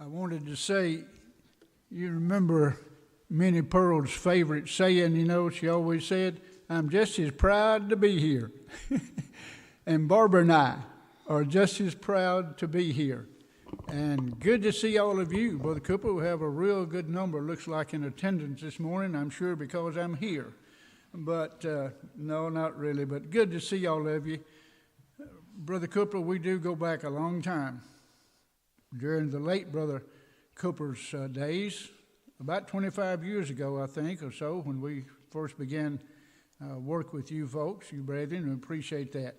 I wanted to say, you remember Minnie Pearl's favorite saying, she always said, "I'm just as proud to be here." And Barbara and I are just as proud to be here. And good to see all of you. Brother Cooper, we have a real good number, looks like, in attendance this morning, I'm sure because I'm here. But no, not really, but good to see all of you. Brother Cooper, we do go back a long time. During the late Brother Cooper's days, about 25 years ago, I think, or so, when we first began work with you folks, you brethren, and appreciate that.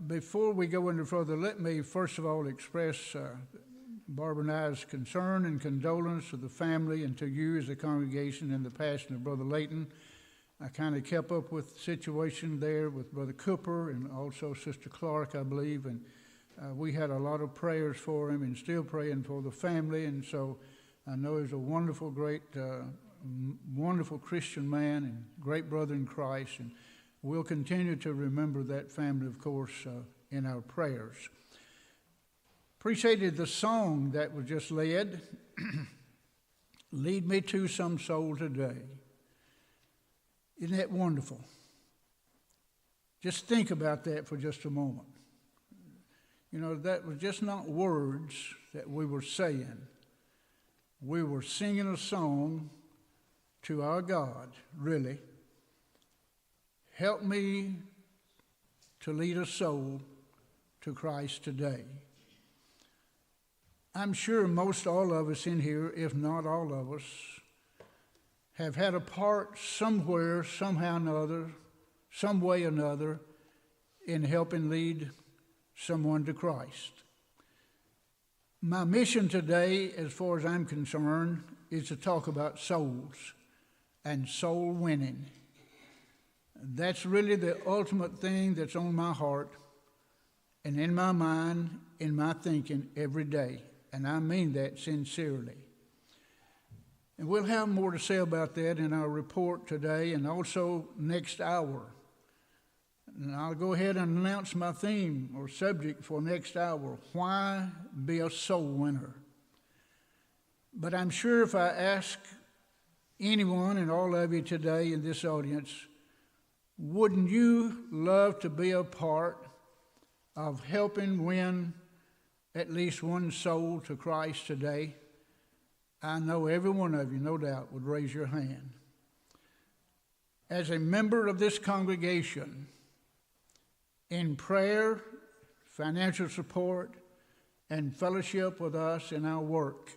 Before we go any further, let me first of all express Barbara and I's concern and condolence to the family and to you as a congregation in the passing of Brother Layton. I kind of kept up with the situation there with Brother Cooper and also Sister Clark, I believe, and we had a lot of prayers for him and still praying for the family, and so I know he's a wonderful, great, wonderful Christian man and great brother in Christ, and we'll continue to remember that family, of course, in our prayers. Appreciated the song that was just led, "Lead Me to Some Soul Today." Isn't that wonderful? Just think about that for just a moment. That was just not words that we were saying. We were singing a song to our God, really. Help me to lead a soul to Christ today. I'm sure most all of us in here, if not all of us, have had a part somewhere, somehow or another, some way or another, in helping lead someone to Christ. My mission today, as far as I'm concerned, is to talk about souls and soul winning. That's really the ultimate thing that's on my heart and in my mind, in my thinking every day. And I mean that sincerely. And we'll have more to say about that in our report today and also next hour. And I'll go ahead and announce my theme or subject for next hour: why be a soul winner? But I'm sure if I ask anyone and all of you today in this audience, wouldn't you love to be a part of helping win at least one soul to Christ today? I know every one of you, no doubt, would raise your hand. As a member of this congregation, in prayer, financial support, and fellowship with us in our work,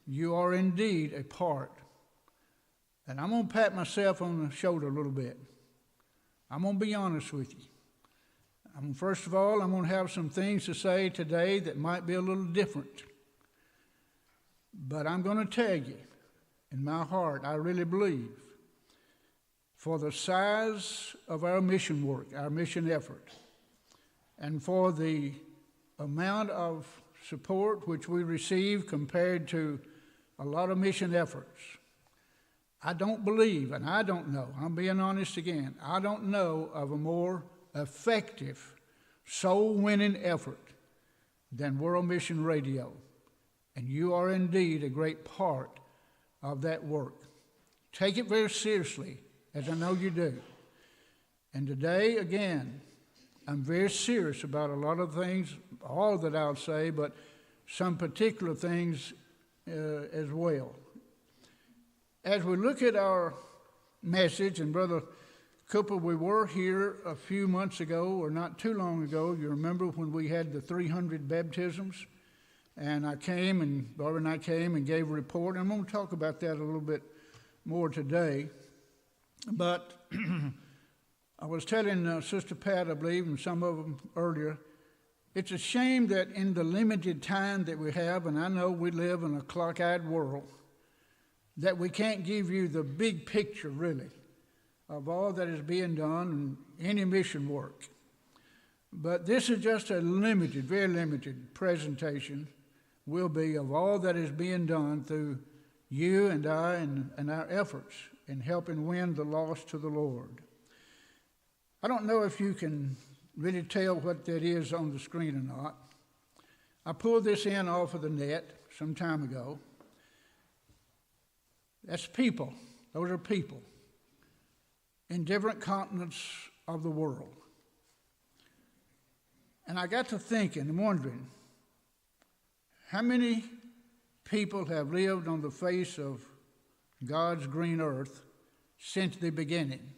you are indeed a part. And I'm going to pat myself on the shoulder a little bit. I'm going to be honest with you. First of all, I'm going to have some things to say today that might be a little different. But I'm going to tell you, in my heart, I really believe, for the size of our mission work, our mission effort, and for the amount of support which we receive compared to a lot of mission efforts, I don't believe, and I don't know, I'm being honest again, I don't know of a more effective soul-winning effort than World Mission Radio. And you are indeed a great part of that work. Take it very seriously, as I know you do. And today, again, I'm very serious about a lot of things, all that I'll say, but some particular things as well. As we look at our message, and Brother Cooper, we were here a few months ago, or not too long ago. You remember when we had the 300 baptisms? And I came, and Barbara and I came and gave a report. And I'm going to talk about that a little bit more today. But I was telling Sister Pat, I believe, and some of them earlier, it's a shame that in the limited time that we have, and I know we live in a clock-eyed world, that we can't give you the big picture, really, of all that is being done in any mission work. But this is just a limited, very limited presentation, will be, of all that is being done through you and I and our efforts in helping win the lost to the Lord. I don't know if you can really tell what that is on the screen or not. I pulled this in off of the net, some time ago. That's people. Those are people in different continents of the world. And I got to thinking and wondering, how many people have lived on the face of God's green earth since the beginning?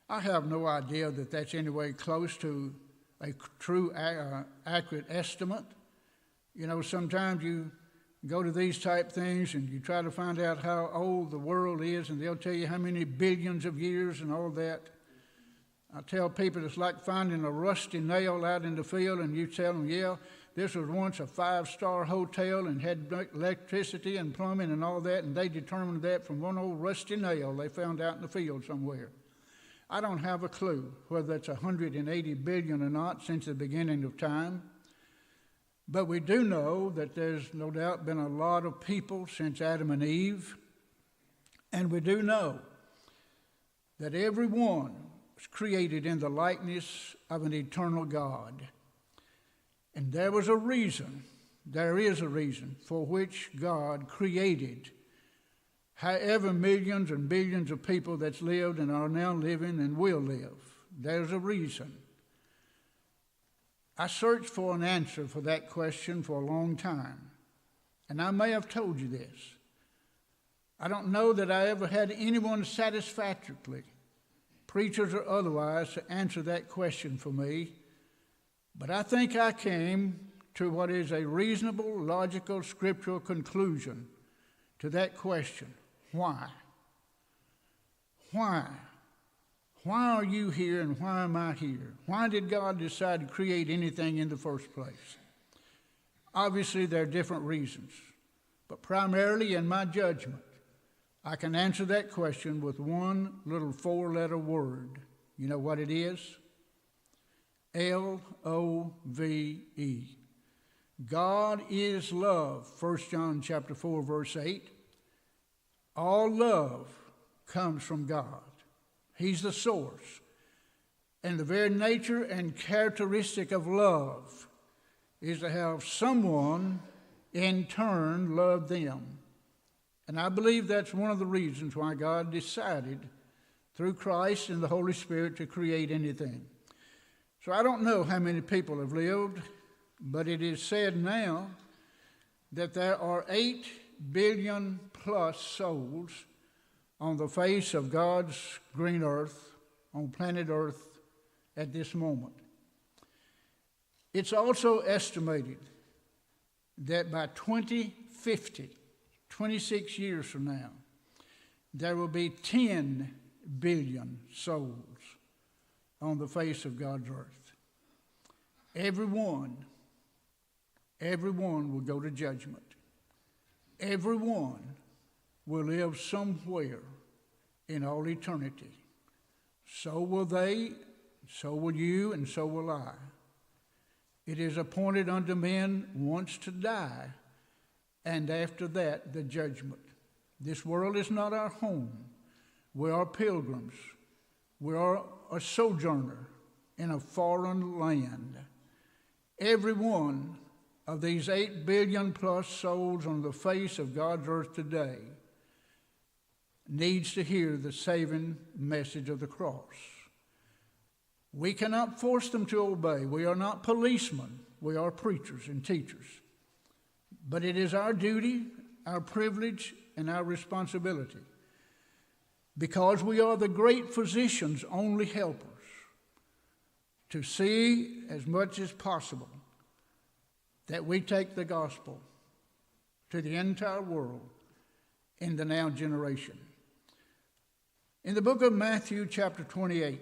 I have no idea that that's anyway close to a true, accurate estimate. You know, sometimes you go to these type things and you try to find out how old the world is, and they'll tell you how many billions of years and all that. I tell people it's like finding a rusty nail out in the field, and you tell them, yeah, this was once a 5-star hotel and had electricity and plumbing and all that, and they determined that from one old rusty nail they found out in the field somewhere. I don't have a clue whether it's 180 billion or not since the beginning of time. But we do know that there's no doubt been a lot of people since Adam and Eve. And we do know that everyone was created in the likeness of an eternal God. And there is a reason for which God created however millions and billions of people that's lived and are now living and will live. There's a reason. I searched for an answer for that question for a long time, and I may have told you this. I don't know that I ever had anyone satisfactorily, preachers or otherwise, to answer that question for me, but I think I came to what is a reasonable, logical, scriptural conclusion to that question. Why? Why? Why are you here and why am I here? Why did God decide to create anything in the first place? Obviously, there are different reasons, but primarily in my judgment, I can answer that question with one little 4-letter word. You know what it is? L-O-V-E. God is love, 1 John chapter 4, verse 8. All love comes from God. He's the source. And the very nature and characteristic of love is to have someone in turn love them. And I believe that's one of the reasons why God decided through Christ and the Holy Spirit to create anything. So I don't know how many people have lived, but it is said now that there are 8 billion plus souls on the face of God's green earth, on planet Earth at this moment. It's also estimated that by 2050, 26 years from now, there will be 10 billion souls on the face of God's earth. Everyone will go to judgment. Everyone will live somewhere in all eternity. So will they, so will you, and so will I. It is appointed unto men once to die, and after that the judgment. This world is not our home. We are pilgrims. We are a sojourner in a foreign land. Every one of these 8 billion plus souls on the face of God's earth today needs to hear the saving message of the cross. We cannot force them to obey. We are not policemen. We are preachers and teachers. But it is our duty, our privilege, and our responsibility, because we are the great physician's only helpers, to see as much as possible that we take the gospel to the entire world in the now generation. In the book of Matthew, chapter 28,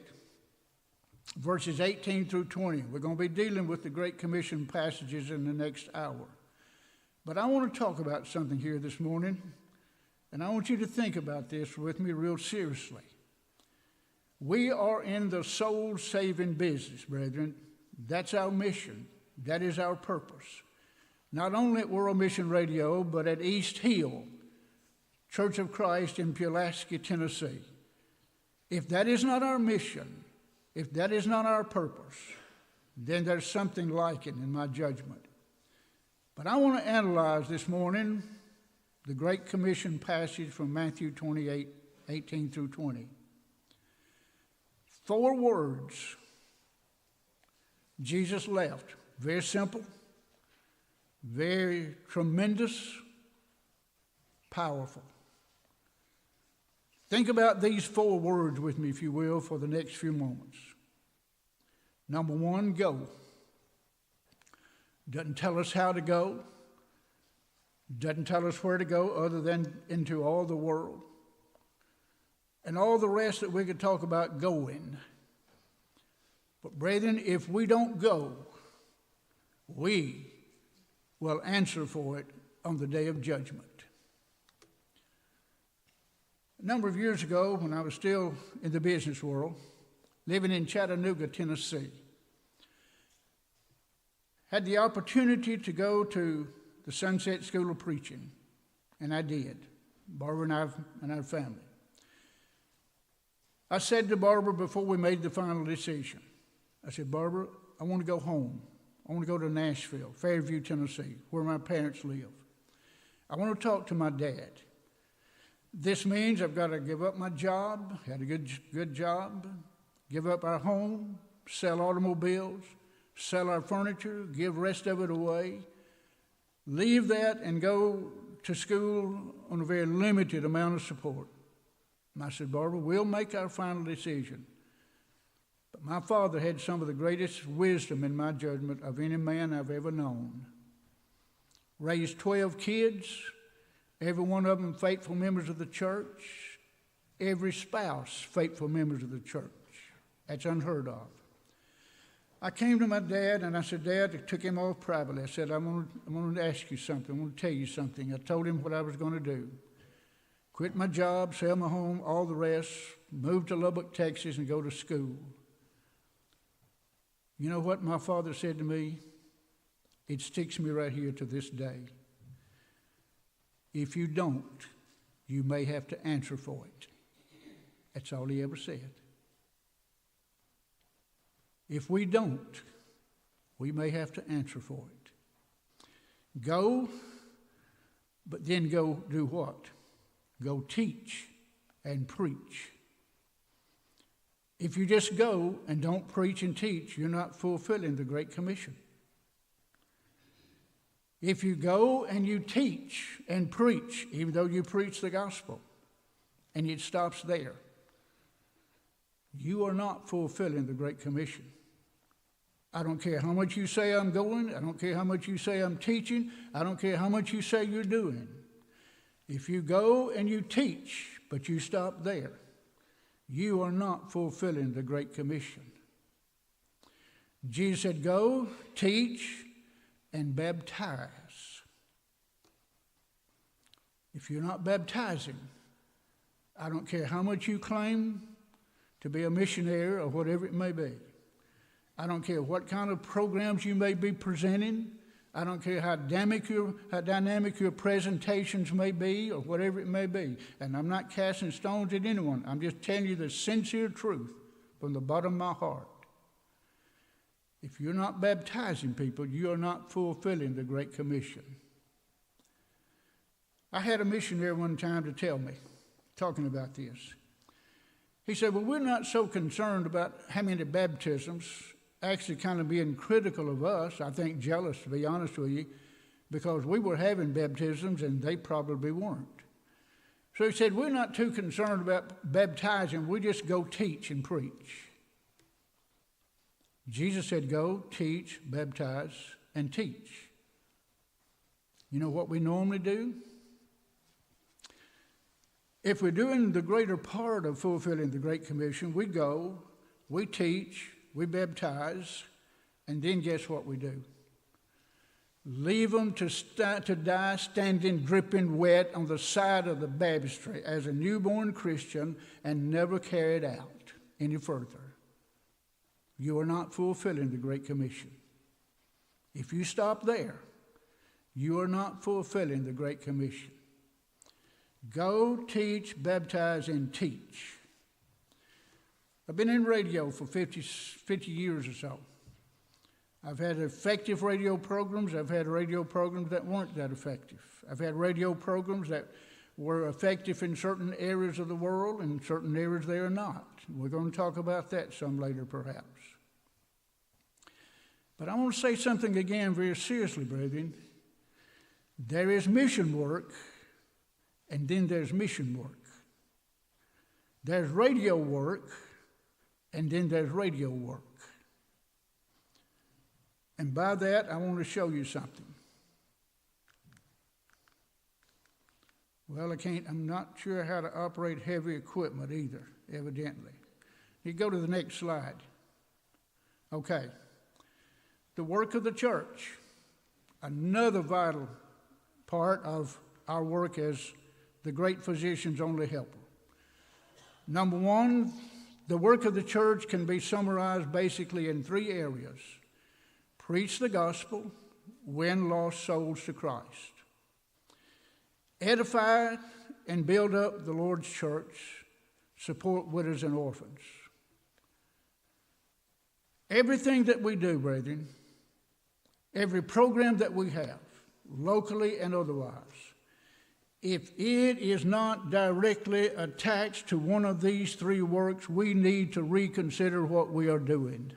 verses 18 through 20, we're going to be dealing with the Great Commission passages in the next hour. But I want to talk about something here this morning, and I want you to think about this with me real seriously. We are in the soul-saving business, brethren. That's our mission. That is our purpose. Not only at World Mission Radio, but at East Hill Church of Christ in Pulaski, Tennessee. If that is not our mission, if that is not our purpose, then there's something like it in my judgment. But I want to analyze this morning the Great Commission passage from Matthew 28, 18 through 20. 4 words Jesus left. Very simple, very tremendous, powerful. Think about these 4 words with me, if you will, for the next few moments. Number 1, go. Doesn't tell us how to go. Doesn't tell us where to go other than into all the world. And all the rest that we could talk about going. But brethren, if we don't go, we will answer for it on the day of judgment. A number of years ago, when I was still in the business world, living in Chattanooga, Tennessee, had the opportunity to go to the Sunset School of Preaching, and I did, Barbara and our family. I said to Barbara before we made the final decision, I said, Barbara, I want to go home. I want to go to Nashville, Fairview, Tennessee, where my parents live. I want to talk to my dad. This means I've got to give up my job, had a good job, give up our home, sell automobiles, sell our furniture, give the rest of it away, leave that and go to school on a very limited amount of support. And I said, Barbara, we'll make our final decision. But my father had some of the greatest wisdom in my judgment of any man I've ever known. Raised 12 kids, every one of them faithful members of the church, every spouse faithful members of the church. That's unheard of. I came to my dad and I said, Dad, I took him off privately. I said, I'm going to ask you something. I'm going to tell you something. I told him what I was going to do. Quit my job, sell my home, all the rest, move to Lubbock, Texas, and go to school. You know what my father said to me? It sticks me right here to this day. If you don't, you may have to answer for it. That's all he ever said. If we don't, we may have to answer for it. Go, but then go do what? Go teach and preach. If you just go and don't preach and teach, you're not fulfilling the Great Commission. If you go and you teach and preach, even though you preach the gospel, and it stops there, you are not fulfilling the Great Commission. I don't care how much you say I'm going. I don't care how much you say I'm teaching. I don't care how much you say you're doing. If you go and you teach, but you stop there, you are not fulfilling the Great Commission. Jesus said, go, teach, and baptize. If you're not baptizing, I don't care how much you claim to be a missionary or whatever it may be. I don't care what kind of programs you may be presenting. I don't care how dynamic your presentations may be or whatever it may be. And I'm not casting stones at anyone. I'm just telling you the sincere truth from the bottom of my heart. If you're not baptizing people, you are not fulfilling the Great Commission. I had a missionary one time to tell me, talking about this. He said, well, we're not so concerned about how many baptisms, actually kind of being critical of us, I think jealous, to be honest with you, because we were having baptisms and they probably weren't. So he said, we're not too concerned about baptizing, we just go teach and preach. Jesus said, go, teach, baptize, and teach. You know what we normally do? If we're doing the greater part of fulfilling the Great Commission, we go, we teach, we baptize, and then guess what we do? Leave them to die standing dripping wet on the side of the baptistry as a newborn Christian and never carry it out any further. You are not fulfilling the Great Commission. If you stop there, you are not fulfilling the Great Commission. Go, teach, baptize, and teach. I've been in radio for 50 years or so. I've had effective radio programs. I've had radio programs that weren't that effective. I've had radio programs that were effective in certain areas of the world and certain areas they are not. We're going to talk about that some later perhaps. But I want to say something again very seriously, brethren. There is mission work, and then there's mission work. There's radio work, and then there's radio work. And by that, I want to show you something. Well, I'm not sure how to operate heavy equipment either, evidently. You go to the next slide. Okay. The work of the church, another vital part of our work as the great physician's only helper. Number one, the work of the church can be summarized basically in three areas. Preach the gospel, win lost souls to Christ. Edify and build up the Lord's church, support widows and orphans. Everything that we do, brethren, every program that we have, locally and otherwise, if it is not directly attached to one of these three works, we need to reconsider what we are doing.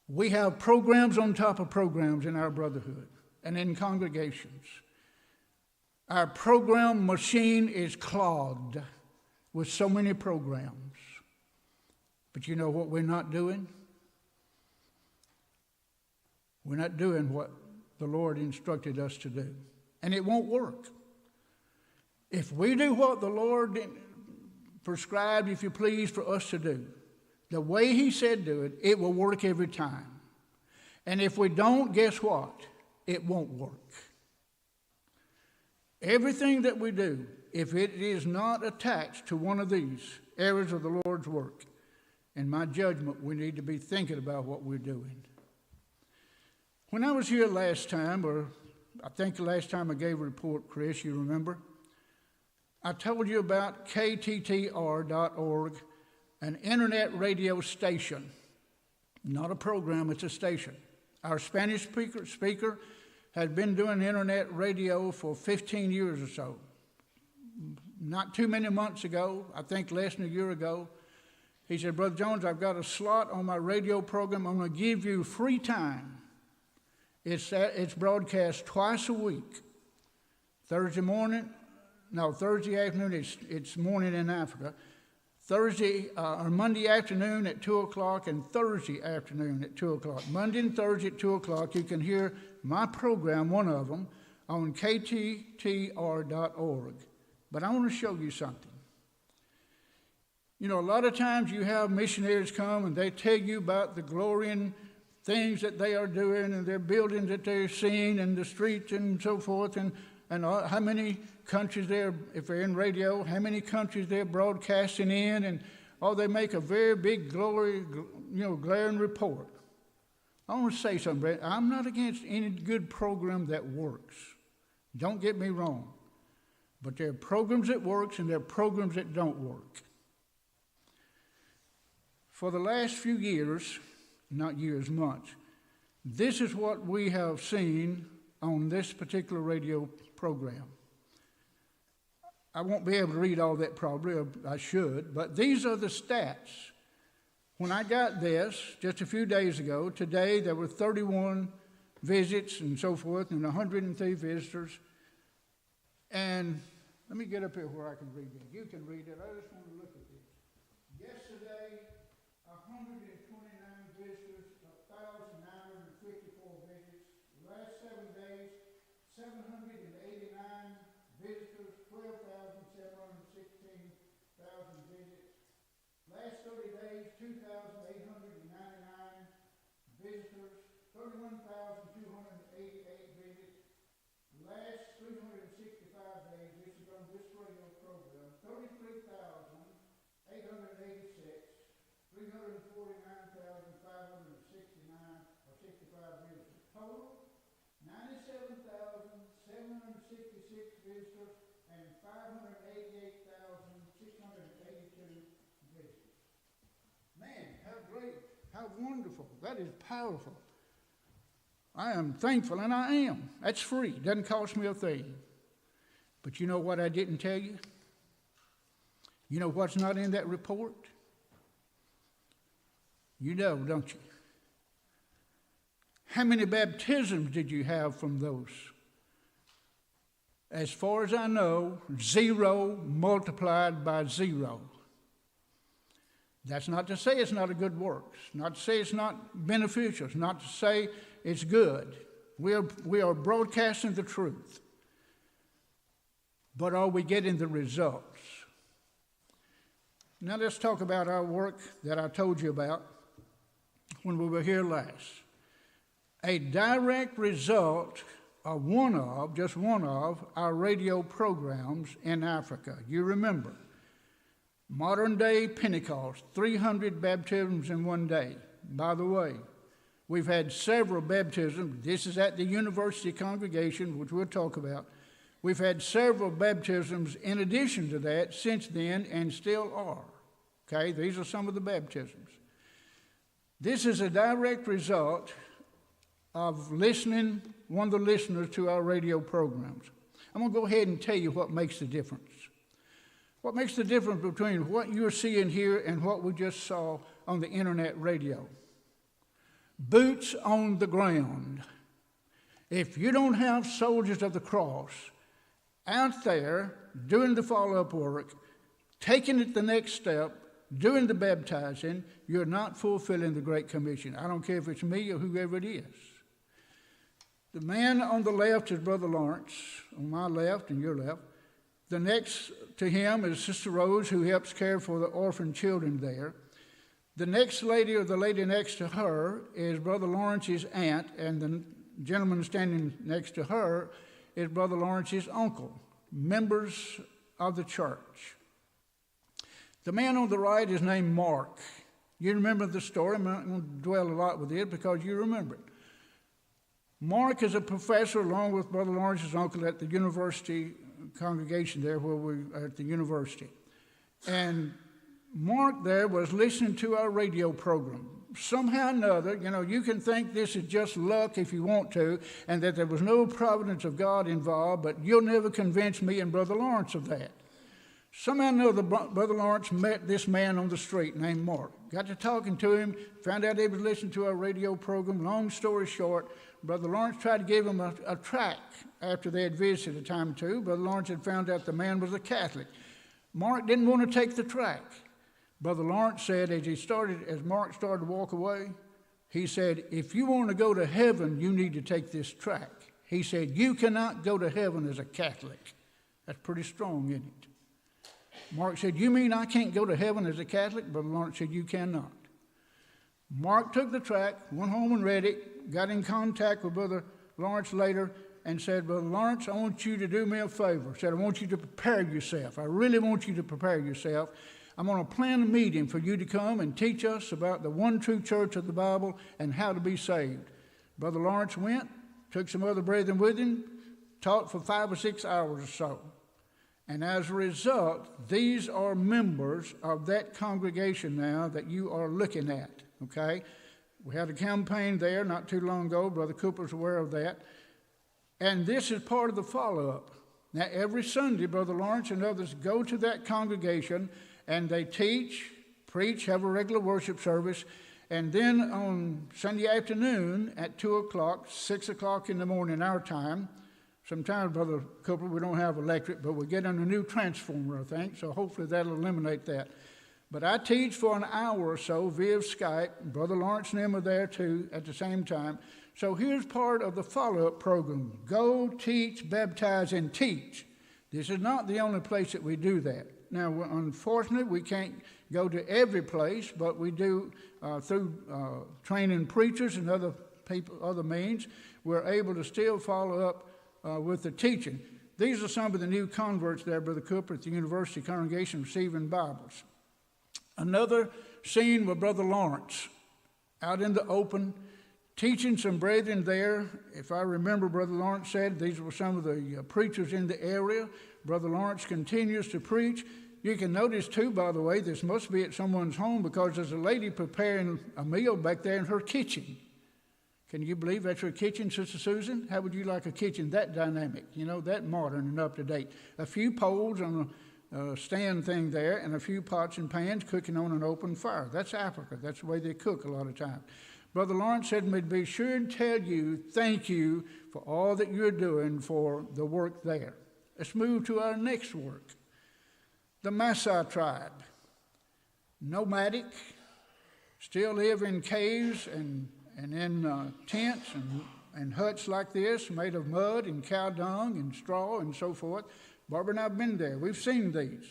We have programs on top of programs in our brotherhood and in congregations. Our program machine is clogged with so many programs. But you know what we're not doing? We're not doing what the Lord instructed us to do. And it won't work. If we do what the Lord prescribed, if you please, for us to do, the way He said do it, it will work every time. And if we don't, guess what? It won't work. Everything that we do, if it is not attached to one of these areas of the Lord's work, in my judgment, we need to be thinking about what we're doing. When I was here last time, or I think the last time I gave a report, Chris, you remember? I told you about kttr.org, an internet radio station. Not a program, it's a station. Our Spanish speaker had been doing internet radio for 15 years or so. Not too many months ago, I think less than a year ago, he said, Brother Jones, I've got a slot on my radio program. I'm going to give you free time. It's broadcast twice a week. Thursday afternoon, it's morning in Africa. Monday afternoon at 2 o'clock and Thursday afternoon at 2 o'clock. Monday and Thursday at 2 o'clock, you can hear my program, one of them, on kttr.org. But I want to show you something. You know, a lot of times you have missionaries come and they tell you about the glory and things that they are doing and their buildings that they're seeing and the streets and so forth and how many countries they're, if they're in radio, how many countries they're broadcasting in, and they make a very big glaring report. I want to say something, Brett. I'm not against any good program that works. Don't get me wrong. But there are programs that work and there are programs that don't work. For the last few years, not years, months, this is what we have seen on this particular radio program. I won't be able to read all that probably, or I should, but these are the stats. When I got this just a few days ago, today there were 31 visits and so forth and 103 visitors. And let me get up here where I can read it. You can read it. I just want to look at this. Yesterday, 129 visitors, 1,954 visits. Last 7 days, 789 visitors, 12,716,000 visits. Last 30 days, 2,899 visitors, 31,288 visits. Last 365 days, this is on this radio program, 33,886, 349,569 or 65 visitors. Total, 97,766 visitors and 588,682 visitors. Man, how How wonderful. That is powerful. I am thankful, and I am. That's free. It doesn't cost me a thing. But you know what I didn't tell you? You know what's not in that report? You know, don't you? How many baptisms did you have from those? As far as I know, 0 multiplied by 0. That's not to say it's not a good work. Not to say it's not beneficial. It's not to say it's good. We are broadcasting the truth. But are we getting the results? Now let's talk about our work that I told you about when we were here last. A direct result of just one of our radio programs in Africa. You remember, modern day Pentecost, 300 baptisms in one day. By the way, we've had several baptisms. This is at the university congregation, which we'll talk about. We've had several baptisms in addition to that since then and still are. Okay, these are some of the baptisms. This is a direct result of one of the listeners to our radio programs. I'm going to go ahead and tell you what makes the difference. What makes the difference between what you're seeing here and what we just saw on the internet radio? Boots on the ground. If you don't have soldiers of the cross out there doing the follow-up work, taking it the next step, doing the baptizing, you're not fulfilling the Great Commission. I don't care if it's me or whoever it is. The man on the left is Brother Lawrence, on my left and your left. The next to him is Sister Rose, who helps care for the orphan children there. The next lady, or the lady next to her, is Brother Lawrence's aunt, and the gentleman standing next to her is Brother Lawrence's uncle, members of the church. The man on the right is named Mark. You remember the story. I'm not going to dwell a lot with it because you remember it. Mark is a professor along with Brother Lawrence's uncle at the university congregation there where we are at the university. And Mark there was listening to our radio program. Somehow or another, you can think this is just luck if you want to, and that there was no providence of God involved, but you'll never convince me and Brother Lawrence of that. Somehow or another, Brother Lawrence met this man on the street named Mark. Got to talking to him, found out he was listening to our radio program. Long story short, Brother Lawrence tried to give him a tract after they had visited a time or two. Brother Lawrence had found out the man was a Catholic. Mark didn't want to take the tract. Brother Lawrence said, as Mark started to walk away, he said, if you want to go to heaven, you need to take this tract. He said, you cannot go to heaven as a Catholic. That's pretty strong, isn't it? Mark said, you mean I can't go to heaven as a Catholic? Brother Lawrence said, you cannot. Mark took the tract, went home and read it, got in contact with Brother Lawrence later and said, Brother Lawrence, I want you to do me a favor. Said, I want you to prepare yourself. I really want you to prepare yourself. I'm going to plan a meeting for you to come and teach us about the one true church of the Bible and how to be saved. Brother Lawrence went, took some other brethren with him, taught for 5 or 6 hours or so. And as a result, these are members of that congregation now that you are looking at, okay? We had a campaign there not too long ago. Brother Cooper's aware of that. And this is part of the follow-up. Now, every Sunday, Brother Lawrence and others go to that congregation and they teach, preach, have a regular worship service. And then on Sunday afternoon at 2 o'clock, 6 o'clock in the morning, our time, sometimes, Brother Cooper, we don't have electric, but we get on a new transformer, I think, so hopefully that'll eliminate that. But I teach for an hour or so via Skype. Brother Lawrence and them are there too at the same time. So here's part of the follow-up program. Go, teach, baptize, and teach. This is not the only place that we do that. Now, unfortunately, we can't go to every place, but we do through training preachers and other people, other means, we're able to still follow up with the teaching. These are some of the new converts there, Brother Cooper, at the university congregation receiving Bibles. Another scene with Brother Lawrence out in the open, teaching some brethren there. If I remember, Brother Lawrence said these were some of the preachers in the area. Brother Lawrence continues to preach. You can notice too, by the way, this must be at someone's home because there's a lady preparing a meal back there in her kitchen. Can you believe that's her kitchen, Sister Susan? How would you like a kitchen that dynamic, that modern and up to date? A few poles on a stand thing there and a few pots and pans cooking on an open fire. That's Africa. That's the way they cook a lot of times. Brother Lawrence said to me to be sure and tell you thank you for all that you're doing for the work there. Let's move to our next work. The Maasai tribe, nomadic, still live in caves and in tents and huts like this, made of mud and cow dung and straw and so forth. Barbara and I have been there. We've seen these.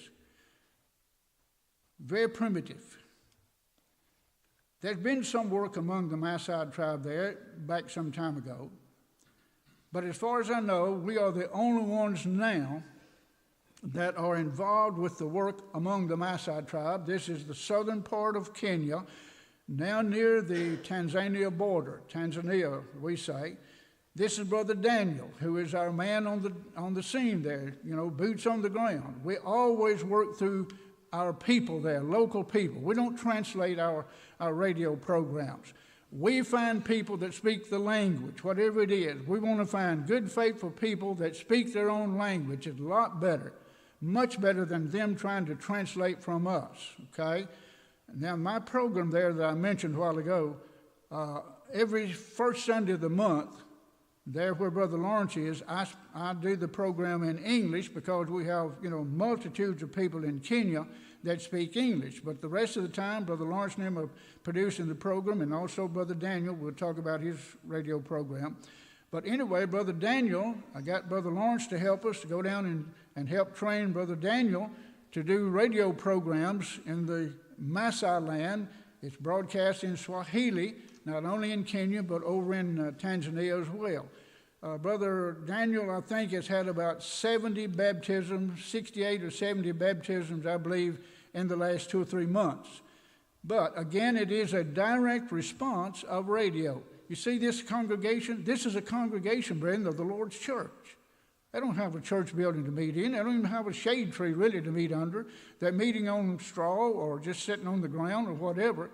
Very primitive. There's been some work among the Maasai tribe there back some time ago. But as far as I know, we are the only ones now that are involved with the work among the Maasai tribe. This is the southern part of Kenya, now near the Tanzania border. Tanzania, we say. This is Brother Daniel, who is our man on the scene there, boots on the ground. We always work through our people there, local people. We don't translate our radio programs. We find people that speak the language, whatever it is. We want to find good, faithful people that speak their own language. It's a lot better, much better than them trying to translate from us, okay? Now, my program there that I mentioned a while ago, every first Sunday of the month, there where Brother Lawrence is, I do the program in English because we have, multitudes of people in Kenya that speak English. But the rest of the time, Brother Lawrence and him are producing the program, and also Brother Daniel will talk about his radio program. But anyway, Brother Daniel, I got Brother Lawrence to help us to go down and help train Brother Daniel to do radio programs in the Maasai land. It's broadcast in Swahili, not only in Kenya, but over in Tanzania as well. Brother Daniel, I think, has had about 70 baptisms, 68 or 70 baptisms, I believe, in the last 2 or 3 months. But again, it is a direct response of radio. You see this congregation? This is a congregation, brethren, of the Lord's church. They don't have a church building to meet in. They don't even have a shade tree really to meet under. They're meeting on straw or just sitting on the ground or whatever.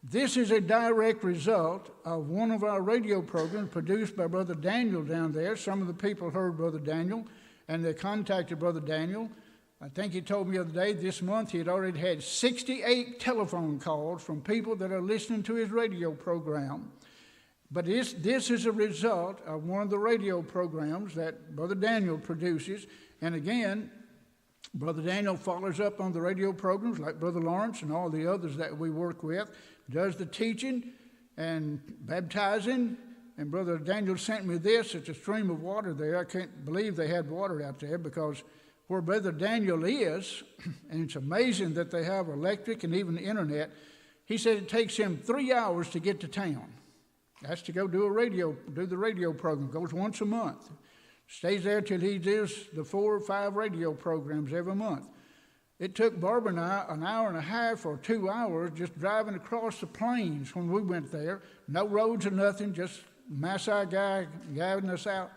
This is a direct result of one of our radio programs produced by Brother Daniel down there. Some of the people heard Brother Daniel, and they contacted Brother Daniel. I think he told me the other day, this month he had already had 68 telephone calls from people that are listening to his radio program. But this is a result of one of the radio programs that Brother Daniel produces. And again, Brother Daniel follows up on the radio programs like Brother Lawrence and all the others that we work with, does the teaching and baptizing. And Brother Daniel sent me this. It's a stream of water there. I can't believe they had water out there because where Brother Daniel is, and it's amazing that they have electric and even internet, he said it takes him 3 hours to get to town. That's to go do the radio program. Goes once a month. Stays there till he does the 4 or 5 radio programs every month. It took Barbara and I an hour and a half or 2 hours just driving across the plains when we went there. No roads or nothing, just Maasai guy guiding us out.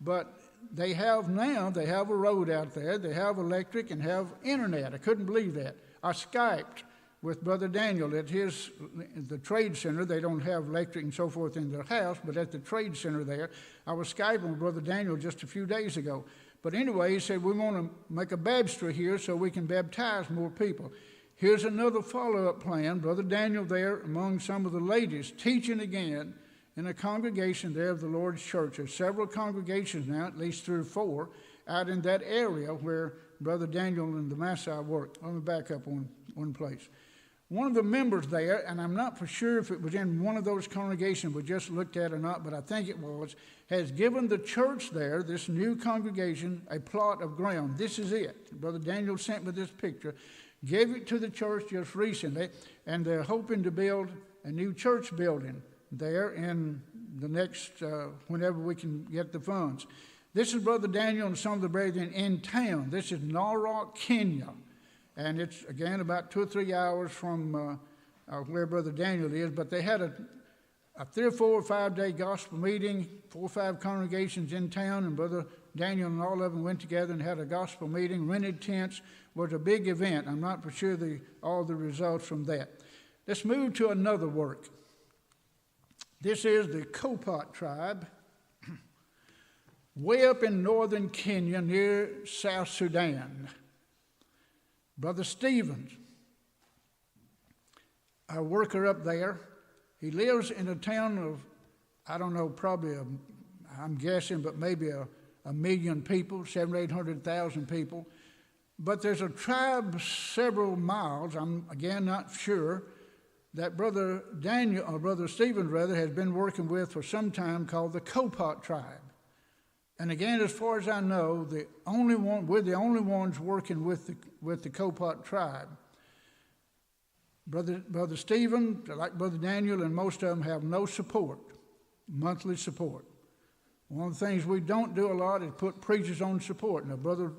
But they have a road out there. They have electric and have internet. I couldn't believe that. I Skyped with Brother Daniel at the trade center. They don't have electric and so forth in their house, but at the trade center there, I was Skyping with Brother Daniel just a few days ago. But anyway, he said, we want to make a baptistry here so we can baptize more people. Here's another follow-up plan. Brother Daniel there among some of the ladies teaching again in a congregation there of the Lord's church. There's several congregations now, at least 3 or 4, out in that area where Brother Daniel and the Maasai work. Let me back up one place. One of the members there, and I'm not for sure if it was in one of those congregations we just looked at or not, but I think it was, has given the church there, this new congregation, a plot of ground. This is it. Brother Daniel sent me this picture. Gave it to the church just recently, and they're hoping to build a new church building there in the next, whenever we can get the funds. This is Brother Daniel and some of the brethren in town. This is Narok, Kenya. And it's, again, about 2 or 3 hours from where Brother Daniel is. But they had a 3 or 4 or 5 day gospel meeting, 4 or 5 congregations in town, and Brother Daniel and all of them went together and had a gospel meeting, rented tents. Was a big event. I'm not for sure all the results from that. Let's move to another work. This is the Kopot tribe, way up in northern Kenya near South Sudan. Brother Stevens, a worker up there, he lives in a town of, I don't know, probably, I'm guessing, but maybe a million people, 800,000 people. But there's a tribe several miles, I'm again not sure, that Brother Daniel, or Brother Stevens rather, has been working with for some time, called the Kopot tribe. And again, as far as I know, we're the only ones working with the Kopot tribe. Brother Stephen, like Brother Daniel, and most of them have no support, monthly support. One of the things we don't do a lot is put preachers on support. Now, Brother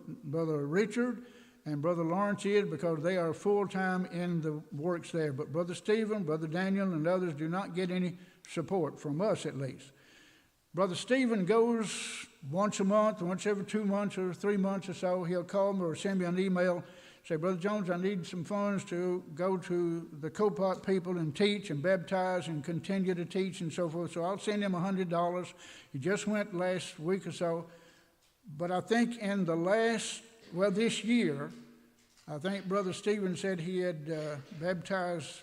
Richard and Brother Lawrence is, because they are full-time in the works there. But Brother Stephen, Brother Daniel, and others do not get any support, from us at least. Brother Stephen goes once a month, once every 2 months or 3 months or so. He'll call me or send me an email, say, Brother Jones, I need some funds to go to the Kopot people and teach and baptize and continue to teach and so forth. So I'll send him $100. He just went last week or so. But I think in this year, I think Brother Stephen said he had baptized,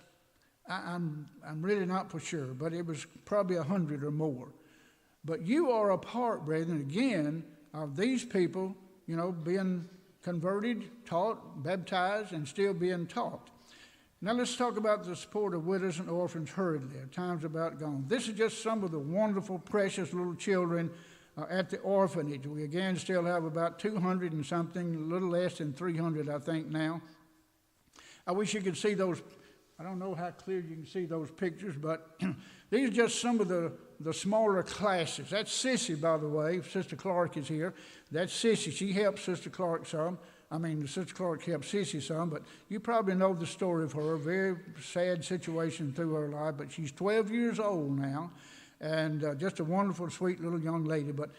I'm really not for sure, but it was probably 100 or more. But you are a part, brethren, again, of these people, being converted, taught, baptized, and still being taught. Now let's talk about the support of widows and orphans hurriedly. Time's about gone. This is just some of the wonderful, precious little children at the orphanage. We again still have about 200 and something, a little less than 300, I think, now. I wish you could see those. I don't know how clear you can see those pictures, but these are just some of the smaller classes. That's Sissy, by the way. Sister Clark is here. That's Sissy. She helps Sister Clark some. Sister Clark helps Sissy some, but you probably know the story of her. A very sad situation through her life, but she's 12 years old now, and just a wonderful, sweet little young lady. But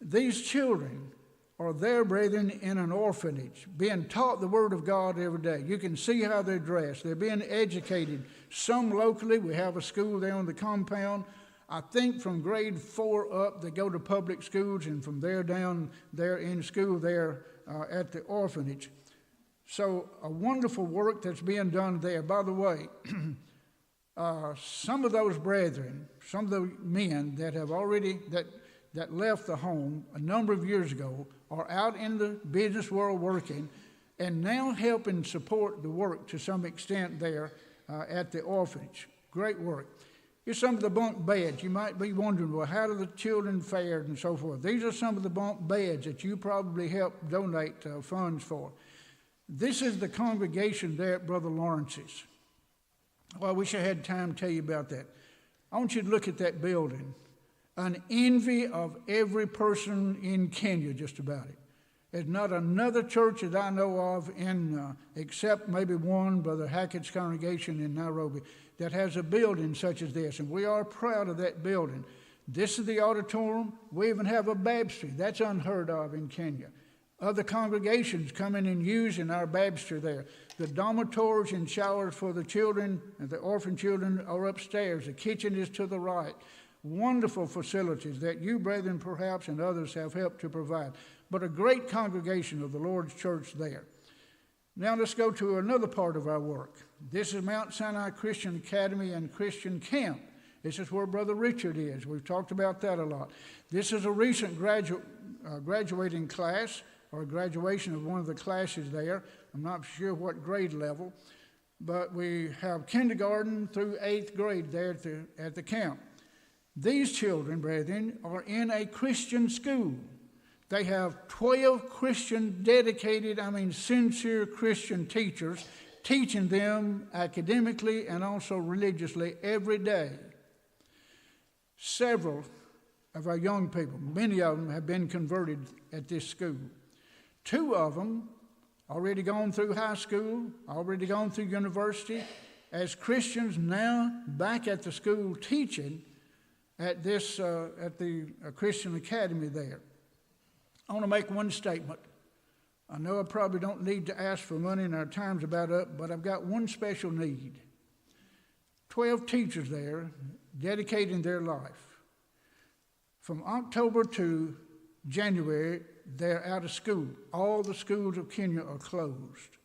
these children are there, brethren, in an orphanage, being taught the Word of God every day. You can see how they're dressed. They're being educated. Some locally. We have a school there on the compound. I think from grade 4 up, they go to public schools, and from there down, they're in school there at the orphanage. So a wonderful work that's being done there. By the way, some of those brethren, some of the men that have already, that left the home a number of years ago, are out in the business world working and now helping support the work to some extent there at the orphanage. Great work. Here's some of the bunk beds. You might be wondering, well, how do the children fare and so forth? These are some of the bunk beds that you probably help donate funds for. This is the congregation there at Brother Lawrence's. Well, I wish I had time to tell you about that. I want you to look at that building. An envy of every person in Kenya, just about it. There's not another church that I know of except maybe one, Brother Hackett's congregation in Nairobi, that has a building such as this, and we are proud of that building. This is the auditorium. We even have a baptistry. That's unheard of in Kenya. Other congregations come in and using our baptistry there. The dormitories and showers for the children, and the orphan children, are upstairs. The kitchen is to the right. Wonderful facilities that you, brethren, perhaps, and others have helped to provide. But a great congregation of the Lord's church there. Now let's go to another part of our work. This is Mount Sinai Christian Academy and Christian Camp. This is where Brother Richard is. We've talked about that a lot. This is a recent graduating class, or graduation of one of the classes there. I'm not sure what grade level, but we have kindergarten through 8th grade there at the camp. These children, brethren, are in a Christian school. They have 12 dedicated, sincere Christian teachers teaching them academically and also religiously every day. Several of our young people, many of them have been converted at this school. 2 of them already gone through high school, already gone through university, as Christians now back at the school teaching at the Christian Academy there. I want to make one statement. I know I probably don't need to ask for money and our time's about up, but I've got one special need. 12 teachers there dedicating their life. From October to January, they're out of school. All the schools of Kenya are closed.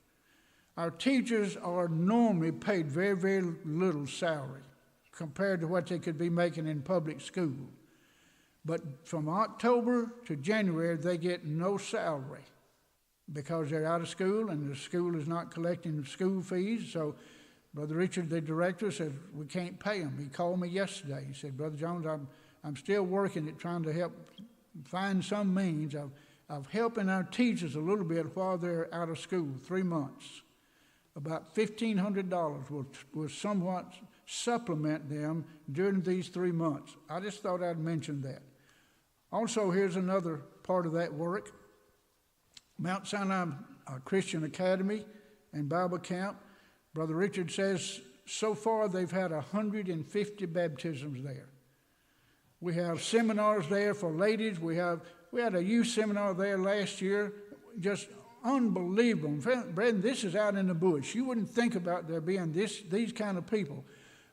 Our teachers are normally paid very, very little salary compared to what they could be making in public school. But from October to January, they get no salary because they're out of school and the school is not collecting school fees. So Brother Richard, the director, said, we can't pay them. He called me yesterday. He said, Brother Jones, I'm still working at trying to help find some means of helping our teachers a little bit while they're out of school, 3 months. About $1,500 will somewhat supplement them during these 3 months. I just thought I'd mention that. Also, here's another part of that work. Mount Sinai Christian Academy and Bible Camp. Brother Richard says so far they've had 150 baptisms there. We have seminars there for ladies. We had a youth seminar there last year, just unbelievable. Brethren, this is out in the bush. You wouldn't think about there being these kind of people,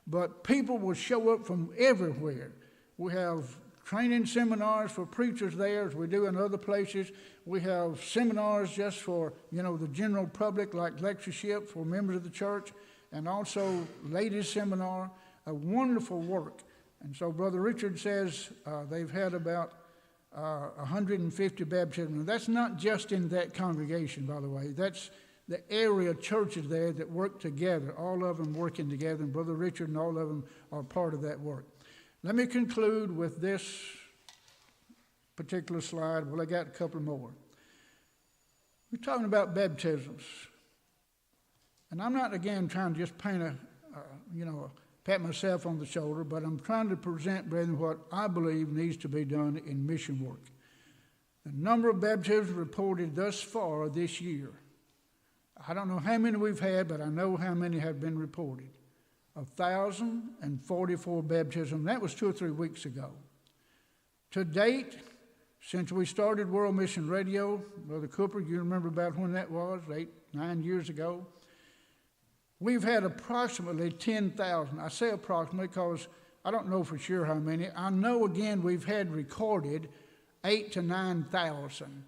but people will show up from everywhere. We have training seminars for preachers there, as we do in other places. We have seminars just for, the general public, like lectureship for members of the church, and also ladies' seminar, a wonderful work. And so Brother Richard says they've had about 150 baptisms. And that's not just in that congregation, by the way. That's the area churches there that work together, all of them working together, and Brother Richard and all of them are part of that work. Let me conclude with this particular slide. Well, I got a couple more. We're talking about baptisms. And I'm not, again, trying to just paint pat myself on the shoulder, but I'm trying to present, brethren, what I believe needs to be done in mission work. The number of baptisms reported thus far this year, I don't know how many we've had, but I know how many have been reported. 1,044 baptisms. That was 2 or 3 weeks ago. To date, since we started World Mission Radio, Brother Cooper, you remember about when that was, 8, 9 years ago? We've had approximately 10,000. I say approximately because I don't know for sure how many. I know, again, we've had recorded 8,000 to 9,000.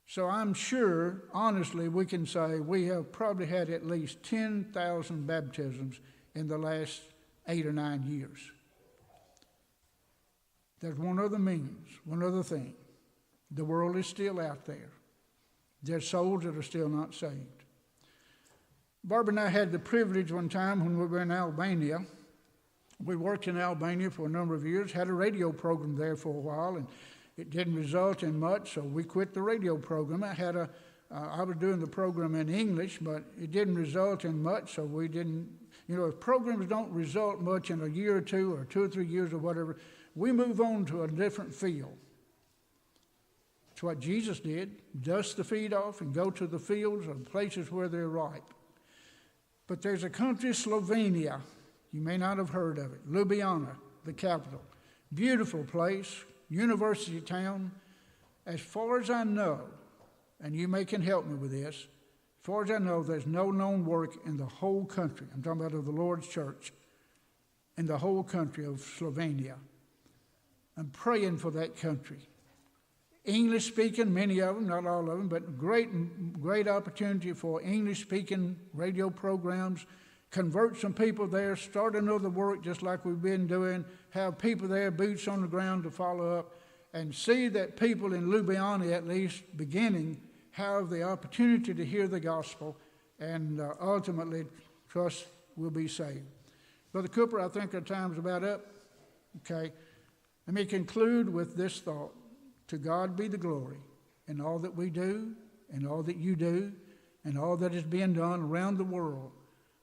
So I'm sure, honestly, we can say we have probably had at least 10,000 baptisms in the last 8 or 9 years. There's one other means, one other thing. The world is still out there. There's souls that are still not saved. Barbara and I had the privilege one time when we were in Albania. We worked in Albania for a number of years, had a radio program there for a while, and it didn't result in much, so we quit the radio program. I was doing the program in English, but it didn't result in much, so we didn't, if programs don't result much in a year or 2 or 2 or 3 years or whatever, we move on to a different field. It's what Jesus did, dust the feet off and go to the fields or places where they're ripe. But there's a country, Slovenia. You may not have heard of it. Ljubljana, the capital. Beautiful place, university town. As far as I know, and you can help me with this, as far as I know, there's no known work in the whole country. I'm talking about of the Lord's church, in the whole country of Slovenia. I'm praying for that country. English-speaking, many of them, not all of them, but great opportunity for English-speaking radio programs. Convert some people there, start another work just like we've been doing, have people there, boots on the ground to follow up, and see that people in Ljubljana, at least beginning, have the opportunity to hear the gospel and ultimately trust will be saved. Brother Cooper, I think our time's about up. Okay. Let me conclude with this thought. To God be the glory in all that we do, and all that you do, and all that is being done around the world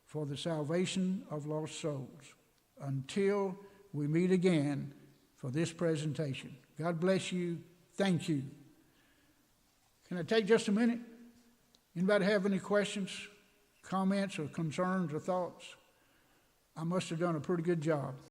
for the salvation of lost souls. Until we meet again for this presentation. God bless you. Thank you. Can I take just a minute? Anybody have any questions, comments, or concerns, or thoughts? I must have done a pretty good job.